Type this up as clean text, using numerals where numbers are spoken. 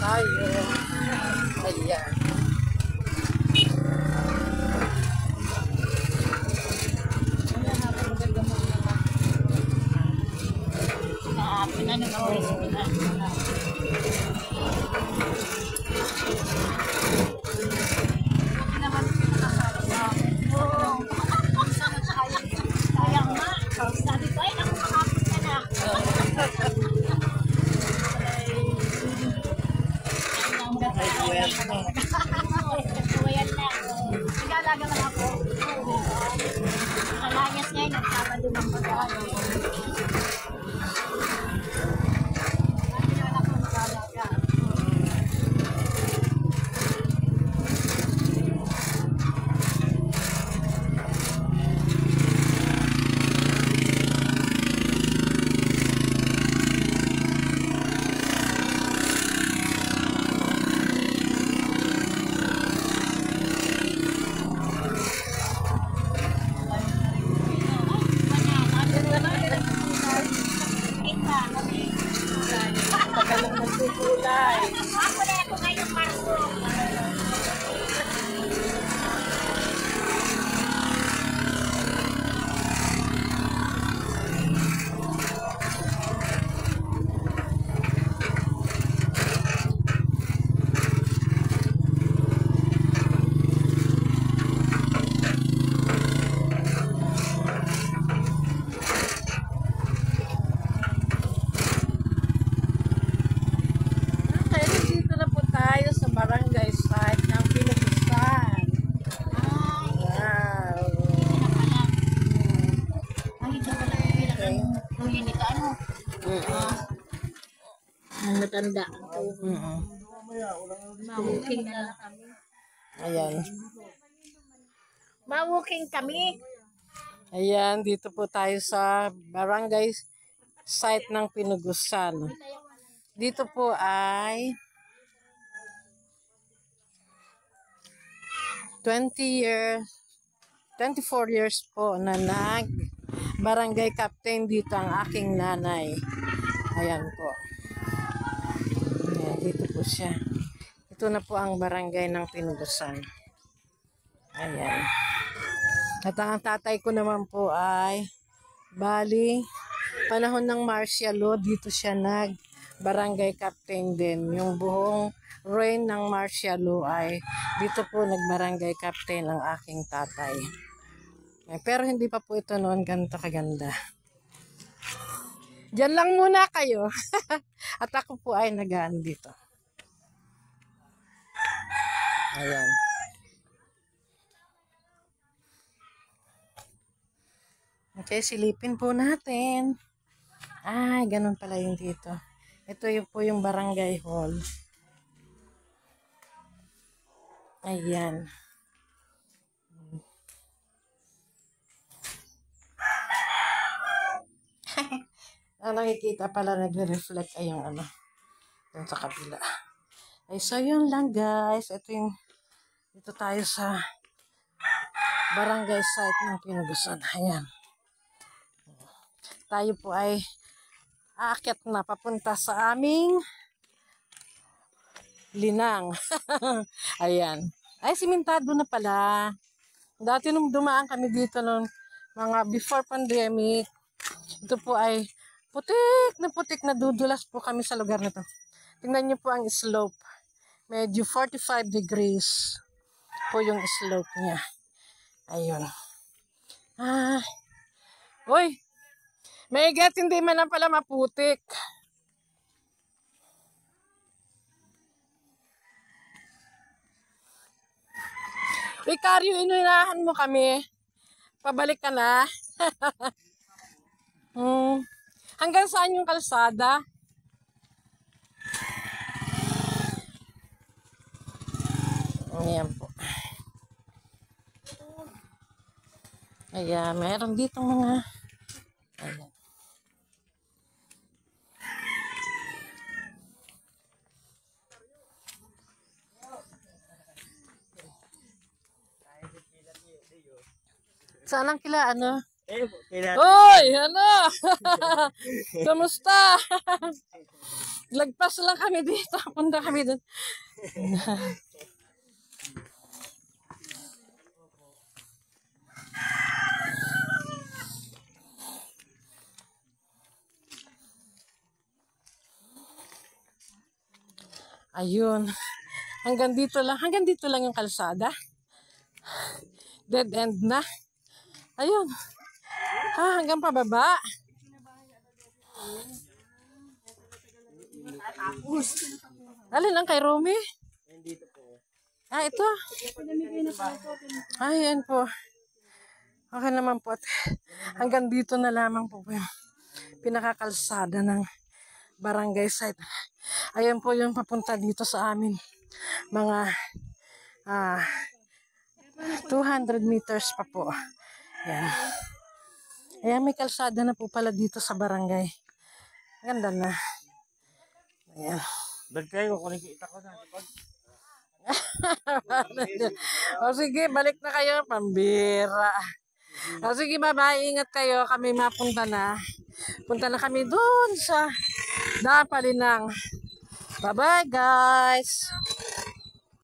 tayo. Ayan. Nag-aalaga lang ako. Nalayas ngayon, nagsama din ang pag-aalaga. Matanda. Ma-walking na lang kami. Ayan. Ma-walking kami. Ayan, dito po tayo sa barangay site ng Pinugusan. Dito po ay 24 years po na barangay captain dito ang aking nanay. Ayan po. Ayan, dito po siya. Ito na po ang barangay ng Pinugusan. Ayan. At ang tatay ko naman po ay bali, panahon ng martial law, dito siya barangay captain din. Yung buong reign ng martial law ay dito po nagbarangay captain ang aking tatay. Pero hindi pa po ito noon ganito kaganda. Diyan lang muna kayo. At ako po ay nagaan dito. Ayan. Okay, silipin po natin. Ay, ganun pala yung dito. Ito yung po yung barangay hall. Ayan. Ang nakikita pala nagre-reflect ay yung ano. Yung sa kabila. Ay, so yun lang guys. Dito tayo sa barangay site ng Pinugusan. Ayan. Tayo po ay aakyat na papunta sa aming linang. Ayan. Ay, simentado na pala. Dati nung dumaan kami dito nung mga before pandemic, ito po ay putik na dudulas po kami sa lugar na to. Tingnan niyo po ang slope. Medyo 45 degrees po yung slope niya. Ayun. Uy! May get, hindi man lang pala maputik. Ricardo, inunahan mo kami. Pabalik ka na. Hanggang saan yung kalsada? Ayan po. Ayan, meron ditong mga... Ayan. Saan lang kila, ano? Uy, ano? Kamusta? Lagpas lang kami dito. Punta kami doon. Ayun. Hanggang dito lang. Hanggang dito lang yung kalsada. Dead end na. Ayun. Hanggang pababa. Alin lang kay Romy? Ito. Ayan po. Okay naman po. At hanggang dito na lamang po yung pinakakalsada ng barangay site. Ayan po yung papunta dito sa amin. Mga 200 meters pa po. Ayan. Ayan, may kalsada na po pala dito sa barangay. Ganda na. Ayan. Dagkayo, kung nakikita ko na. O sige, balik na kayo. Pambira. O sige, bye-bye. Ingat kayo. Kami mapunta na. Punta na kami doon sa Dapalinang. Bye-bye, guys.